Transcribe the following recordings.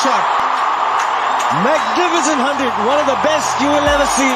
shot. Magnificent 100. One of the best you will ever see.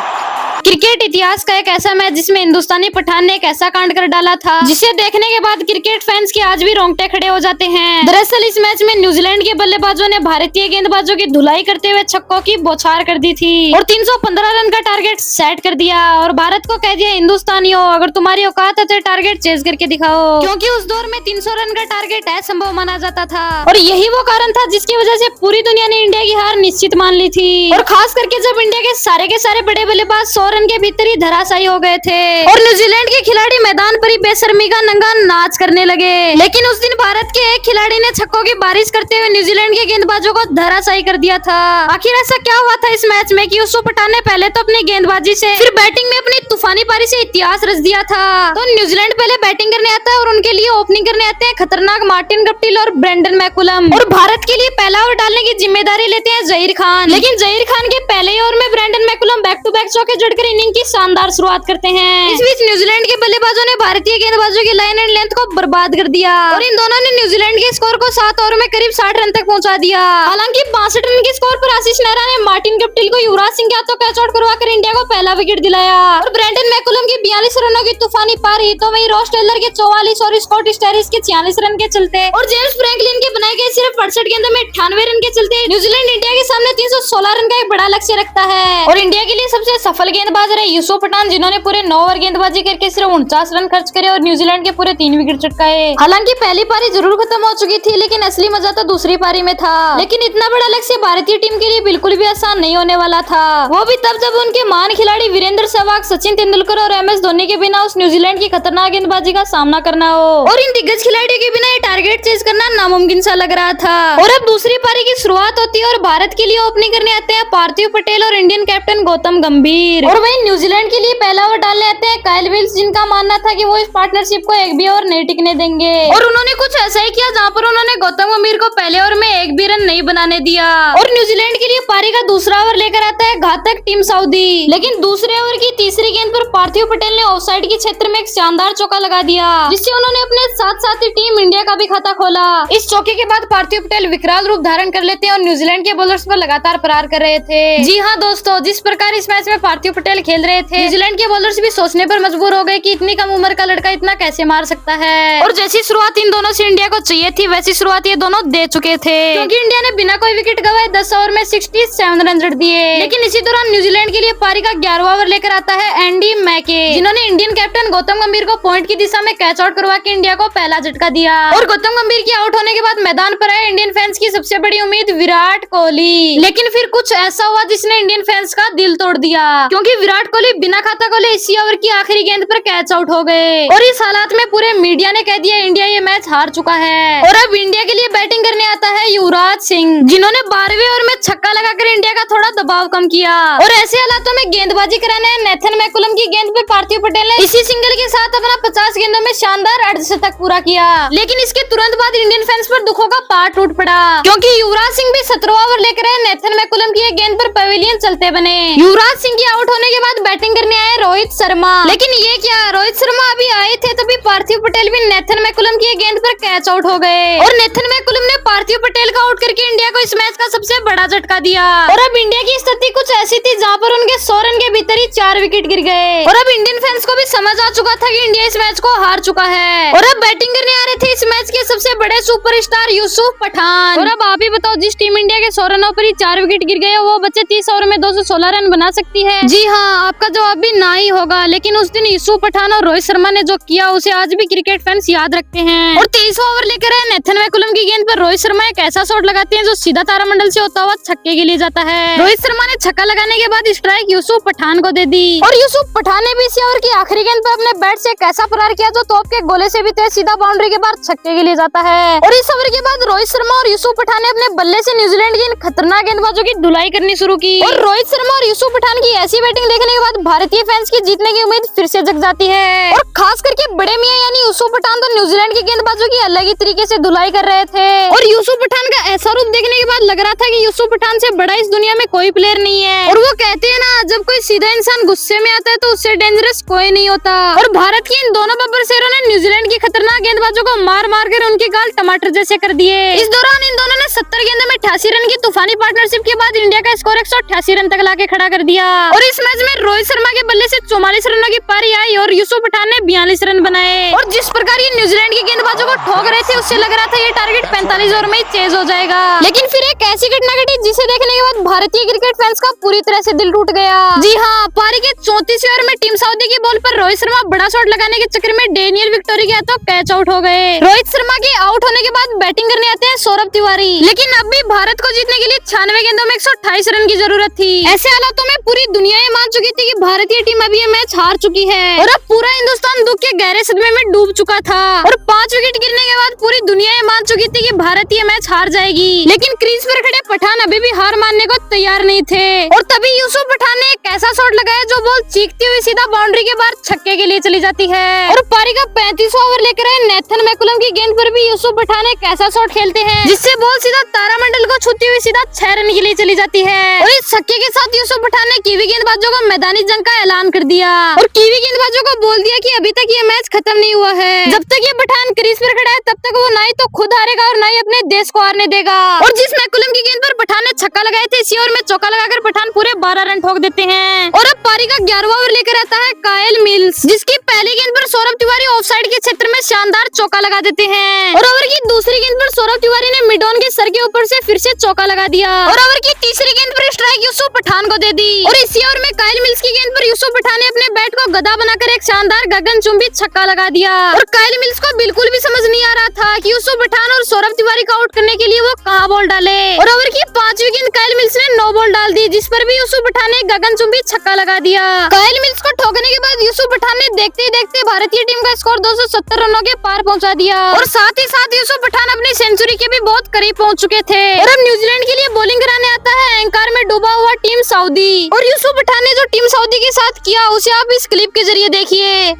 Cricket इतिहास का एक ऐसा मैच जिसमें हिंदुस्तानी पठान ने एक ऐसा कांड कर डाला था जिसे देखने के बाद क्रिकेट फैंस के आज भी रोंगटे खड़े हो जाते हैं। दरअसल इस मैच में न्यूजीलैंड के बल्लेबाजों ने भारतीय गेंदबाजों की धुलाई करते हुए छक्कों की बौछार कर दी थी और 315 रन का टारगेट सेट कर दिया और भारत को कह दिया, हिंदुस्तानियों अगर तुम्हारी औकात है तो टारगेट चेज करके दिखाओ, क्योंकि उस दौर में 300 रन का टारगेट असंभव माना जाता था और यही वो कारण था जिसकी वजह से पूरी दुनिया ने इंडिया की हार निश्चित मान ली थी। और खास करके जब इंडिया के सारे बड़े बल्लेबाज 100 रन के भीतर ही धराशायी हो गए थे और न्यूजीलैंड के खिलाड़ी मैदान पर ही बेशर्मी का नंगा नाच करने लगे। लेकिन उस दिन भारत के एक खिलाड़ी ने छक्कों की बारिश करते हुए न्यूजीलैंड के गेंदबाजों को धराशायी कर दिया था। आखिर ऐसा क्या हुआ था इस मैच में कि यूसुफ पठान ने पहले तो अपनी गेंदबाजी से फिर बैटिंग में अपनी तूफानी पारी से इतिहास रच दिया था। तो न्यूजीलैंड पहले बैटिंग करने आता है और उनके लिए ओपनिंग करने आते हैं खतरनाक मार्टिन गप्टिल और ब्रेंडन मैकुलम और भारत के लिए पहला ओवर डालने की जिम्मेदारी लेते हैं जहीर खान। लेकिन जहीर खान के पहले ही ओवर में Brendon McCullum back to back चौके जड़कर इनिंग की शानदार शुरुआत करते हैं। इस बीच न्यूजीलैंड के बल्लेबाजों ने भारतीय गेंदबाजों की लाइन एंड लेंथ को बर्बाद कर दिया और इन दोनों ने न्यूजीलैंड के स्कोर को 7 ओवर में करीब 60 रन तक पहुंचा दिया। हालांकि 62 रन के स्कोर पर आशीष नेहरा ने मार्टिन गप्टिल को युवराज सिंह के हाथों कैच आउट करवाकर इंडिया को पहला विकेट दिलाया और ब्रेंडन मैकुलम की 42 रनों की तूफानी पारी तो वहीं रॉस टेलर के 44 और स्कॉट स्टेरिस के 46 रन के चलते और जेम्स फ्रैंकलिन के बनाए गए सिर्फ 68 गेंदों में 98 रन के चलते न्यूजीलैंड इंडिया के सामने 316 रन का एक बड़ा लक्ष्य रखता है और इंडिया के लिए सबसे सफल गेंदबाज रहे यूसुफ पठान, जिन्होंने पूरे 9 ओवर गेंदबाजी करके सिर्फ 49 रन खर्च करे और न्यूजीलैंड के पूरे 3 विकेट चटकाए। हालांकि पहली पारी जरूर खत्म हो चुकी थी लेकिन असली मजा तो दूसरी पारी में था। लेकिन इतना बड़ा लक्ष्य भारतीय टीम के लिए बिल्कुल भी आसान नहीं होने वाला था, वो भी तब जब उनके महान खिलाड़ी वीरेंद्र सहवाग, सचिन तेंदुलकर और MS धोनी के बिना उस न्यूजीलैंड की खतरनाक गेंदबाजी का सामना करना हो और इन दिग्गज खिलाड़ियों के बिना ये टारगेट चेज करना नामुमकिन सा लग रहा था। और अब दूसरी पारी की शुरुआत होती है और भारत के लिए ओपनिंग करने आते हैं पार्थिव पटेल और इंडियन कैप्टन गौतम गंभीर और वहीं न्यूजीलैंड के लिए पहला ओवर डालने आते हैं काइल विल्स, जिनका मानना था कि वो इस पार्टनरशिप को एक भी ओवर नहीं टिकने देंगे और उन्होंने कुछ ऐसा ही किया जहां पर उन्होंने गौतम गंभीर को पहले ओवर में एक भी रन नहीं बनाने दिया और न्यूजीलैंड के लिए पारी का दूसरा ओवर लेकर आता है घातक टीम सऊदी। लेकिन दूसरे ओवर की तीसरी गेंद पर पार्थिव पटेल ने ऑफसाइड के क्षेत्र में एक शानदार चौका लगा दिया जिससे उन्होंने अपने साथ साथी टीम इंडिया का भी खाता खोला। इस चौके के बाद पार्थिव पटेल विकराल रूप धारण कर लेते हैं और न्यूजीलैंड के बॉलर्स पर लगातार प्रहार कर रहे थे। जी हाँ दोस्तों, जिस प्रकार इस मैच में पार्थिव पटेल खेल रहे थे न्यूजीलैंड के बॉलर्स भी सोचने पर मजबूर हो गए कि इतनी कम उम्र का लड़का इतना कैसे मार सकता है और जैसी शुरुआत इन दोनों से इंडिया को चाहिए थी वैसी शुरुआत ये दोनों दे चुके थे, क्योंकि इंडिया ने बिना कोई विकेट गवाए 10 ओवर में 67 रन जड़ दिए। लेकिन इसी दौरान न्यूजीलैंड के लिए पारी का 11वां ओवर लेकर आता है एंडी मैके, जिन्होंने इंडियन कैप्टन गौतम गंभीर को पॉइंट की दिशा में कैच आउट करवा के इंडिया को पहला झटका दिया और गौतम गंभीर के आउट होने के बाद मैदान पर आए इंडियन फैंस की सबसे बड़ी उम्मीद विराट कोहली। लेकिन फिर कुछ ऐसा हुआ जिसने इंडियन फैंस का दिल तोड़ दिया, क्योंकि विराट कोहली बिना खाता खोले इसी ओवर की आखिरी गेंद पर कैच आउट हो गए और इस हालात में पूरे मीडिया ने कह दिया इंडिया ये मैच हार चुका है। और अब इंडिया के लिए बैटिंग करने आता है युवराज सिंह, जिन्होंने 12वें ओवर में छक्का लगाकर इंडिया का थोड़ा दबाव कम किया और ऐसे हालातों में गेंदबाजी कराने नेथन मैकुलम की गेंद पर पार्थिव पटेल ने इसी सिंगल के साथ अपना 50 गेंदों में शानदार अर्धशतक पूरा किया। लेकिन इसके तुरंत बाद इंडियन फैंस पर दुखों का पहाड़ टूट पड़ा, क्योंकि युवराज सिंह भी 17वां ओवर लेकर आए नेथन मैकुलम की एक गेंद पर पवेलियन चलते बने। युवराज सिंह के आउट होने के बाद बैटिंग करने आए रोहित शर्मा, लेकिन ये क्या, रोहित शर्मा अभी आए थे तभी पार्थिव पटेल भी नेथन मैकुलम की गेंद पर कैच आउट हो गए और नेथन मैकुलम ने पार्थिव पटेल का आउट करके इंडिया को इस मैच का सबसे बड़ा झटका दिया। और अब इंडिया की स्थिति कुछ ऐसी थी जहां पर उनके 100 रन के भीतर ही 4 विकेट गिर गए और अब इंडियन फैंस को भी समझ आ चुका था कि इंडिया इस मैच को हार चुका है और अब बैटिंग करने आ रहे थे इस मैच के सबसे बड़े सुपरस्टार यूसुफ पठान। और अब आप ही बताओ, जिस टीम इंडिया के 100 रनों पर ही 4 विकेट गिर गए वो बच्चे 30 ओवर में 216 रन बना सकती है? जी हाँ, आपका जवाब भी ना ही होगा। लेकिन उस दिन यूसुफ पठान और रोहित शर्मा ने जो किया उसे आज भी क्रिकेट फैंस याद रखते हैं। और 23वां ओवर लेकर आए नेथन मैकुलम की गेंद पर रोहित शर्मा एक ऐसा शॉट लगाते हैं जो सीधा तारामंडल से होता हुआ छक्के के लिए जाता है। रोहित शर्मा ने छक्का लगाने के बाद स्ट्राइक यूसुफ पठान को दे दी और यूसुफ पठान ने भी इसी ओवर की आखिरी गेंद पर अपने बैट से एक ऐसा प्रहार किया जो तोप के गोले से भी तेज सीधा बाउंड्री के बाहर छक्के के लिए जाता है। और इस ओवर के बाद रोहित शर्मा और यूसुफ पठान ने अपने बल्ले से न्यूजीलैंड की इन खतरनाक गेंदबाजों की धुलाई करनी शुरू की और रोहित शर्मा और यूसुफ पठान की ऐसी बैटिंग बैटिंग देखने के बाद भारतीय फैंस की जीतने की उम्मीद फिर से जग जाती है और खास करके बड़े मियां यानी यूसुफ पठान तो न्यूजीलैंड के गेंदबाजों की अलग ही तरीके से धुलाई कर रहे थे और यूसुफ पठान का ऐसा रूप देखने के बाद लग रहा था कि यूसुफ पठान से बड़ा इस दुनिया में कोई प्लेयर नहीं है। और वो कहते हैं ना, जब कोई सीधा इंसान गुस्से में आता है तो उससे डेंजरस कोई नहीं होता। और भारत की इन दोनों बब्बर शेरों ने न्यूजीलैंड की खतरनाक गेंदबाजों को मार मार कर उनके गाल टमाटर जैसे कर दिए। इस दौरान इन दोनों ने 70 गेंदों में 88 रन की तूफानी पार्टनरशिप के बाद इंडिया का स्कोर 188 रन तक लाके खड़ा कर दिया। और इस मैच में रोहित शर्मा के बल्ले से 44 रनों की पारी आई और यूसुफ पठान ने 42 रन बनाए। और जिस प्रकार ये न्यूजीलैंड के गेंदबाजों को ठोक रहे थे उससे लग रहा था ये टारगेट 45 ओवर में ही चेज हो जाएगा। लेकिन फिर एक ऐसी घटना घटी जिसे देखने के बाद भारतीय क्रिकेट फैंस का पूरी तरह से दिल टूट गया। जी हाँ, पारी के 34वें ओवर में टीम सऊदी की बॉल पर रोहित शर्मा बड़ा शॉट लगाने के चक्कर में डेनियल विक्टोरी के हाथों कैच आउट हो गए। रोहित शर्मा के आउट होने के बाद बैटिंग करने आते हैं सौरभ तिवारी। लेकिन अब भी भारत को जीतने के लिए 96 गेंदों में 128 रन की जरूरत थी। ऐसे हालातों में पूरी दुनिया ये मान चुकी थी कि भारतीय टीम अभी ये मैच हार चुकी है और अब पूरा हिंदुस्तान दुख के गहरे सदमे में डूब चुका था। और 5 विकेट गिरने के बाद पूरी दुनिया ये मान चुकी थी कि भारत ये मैच हार जाएगी। लेकिन क्रीज पर खड़े पठान अभी भी हार मानने को तैयार नहीं थे। और तभी यूसुफ पठान ने एक ऐसा शॉट लगाया जो बॉल चीखती हुई सीधा बाउंड्री के बाहर छक्के के लिए चली जाती है। और पारी का 35वां ओवर लेकर आए नेथन मैकुलम की गेंद पर भी यूसुफ पठान एक ऐसा शॉट खेलते हैं जिससे बॉल सीधा तारामंडल को छूती हुई सीधा 6 रन के लिए चली जाती है। और इस छक्के के साथ यूसुफ पठान ने कीवी गेंदबाजों को मैदानी जंग का ऐलान कर दिया और कीवी गेंदबाजों को बोल दिया कि अभी तक ये मैच खत्म नहीं हुआ है। जब तक ये पठान क्रीज पर खड़ा है तब तक वो ना ही तो खुद हारेगा और ना ही अपने देश को हारने देगा। और जिस मैकुलम की गेंद पर पठान ने छक्का लगाए थे इसी ओवर में चौका लगाकर पठान पूरे 12 रन ठोक देते हैं। और अब पारी का 11वां ओवर लेकर आता है कायल मिल्स, जिसकी पहली गेंद पर सौरभ तिवारी ऑफसाइड के क्षेत्र में शानदार चौका लगा देते हैं। और ओवर की दूसरी गेंद पर सौरभ तिवारी ने मिड ऑन के सर के ऊपर से फिर से चौका लगा दिया। और ओवर की तीसरी गेंद पर स्ट्राइक यूसुफ पठान को दे दी। और इसी ओवर में कायल मिल्स की गेंद पर यूसुफ पठान ने अपने बैट को गदा बनाकर एक शानदार गगनचुंबी छक्का लगा दिया। और कायल मिल्स को बिल्कुल भी समझ नहीं आ रहा था कि यूसुफ पठान और सौरभ तिवारी को आउट करने के लिए वो कहां बॉल डाले। और ओवर की 5वीं गेंद कायल मिल्स ने 9 बॉल डाल दी जिस पर भी यूसुफ पठान ने गगनचुंबी छक्का लगा दिया। कायल मिल्स को ठोकने के बाद यूसुफ पठान ने देखते ही देखते भारतीय टीम का स्कोर 270 रनों के पार पहुंचा दिया। और साथ ही साथ यूसुफ पठान अपनी सेंचुरी के भी बहुत करीब पहुंच चुके थे। और अब न्यूजीलैंड के लिए बॉलिंग कराने आता है एंकार में डूबा हुआ टीम सऊदी। और यूसुफ पठान ने जो टीम सऊदी के साथ किया उसे आप इस क्लिप के जरिए देखिए।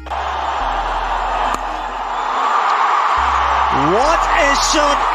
What a shot!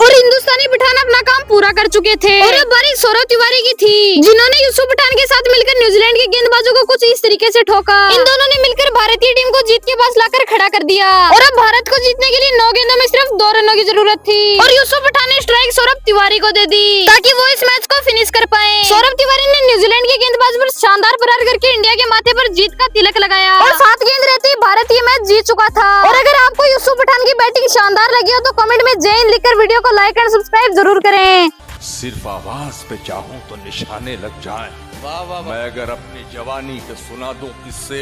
और हिंदुस्तानी पठान अपना काम पूरा कर चुके थे और अब बारी सौरभ तिवारी की थी, जिन्होंने यूसुफ पठान के साथ मिलकर न्यूजीलैंड के गेंदबाजों को कुछ इस तरीके से ठोका। इन दोनों ने मिलकर भारतीय टीम को जीत के पास लाकर खड़ा कर दिया। और अब भारत को जीतने के लिए 9 गेंदों में सिर्फ 2 रनों की जरूरत थी। और यूसुफ पठान ने स्ट्राइक सौरभ तिवारी को दे दी ताकि वो इस मैच को फिनिश कर पाए। सौरभ तिवारी ने न्यूजीलैंड के गेंदबाज पर शानदार प्रहार करके इंडिया के माथे पर जीत का तिलक लगाया। और 7 गेंद रहते ही भारत ये मैच जीत चुका था। और अगर आपको यूसुफ पठान की बैटिंग शानदार लगी हो तो कमेंट में जय हिंद लिखकर वीडियो को लाइक एंड सब्सक्राइब जरूर करें। सिर्फ आवाज पे चाहूं तो निशाने लग जाएं। वाह वाह मैं अगर अपनी जवानी के सुना दूं किससे,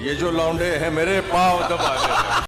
ये जो लौंडे हैं मेरे पाँव दबा देते हैं।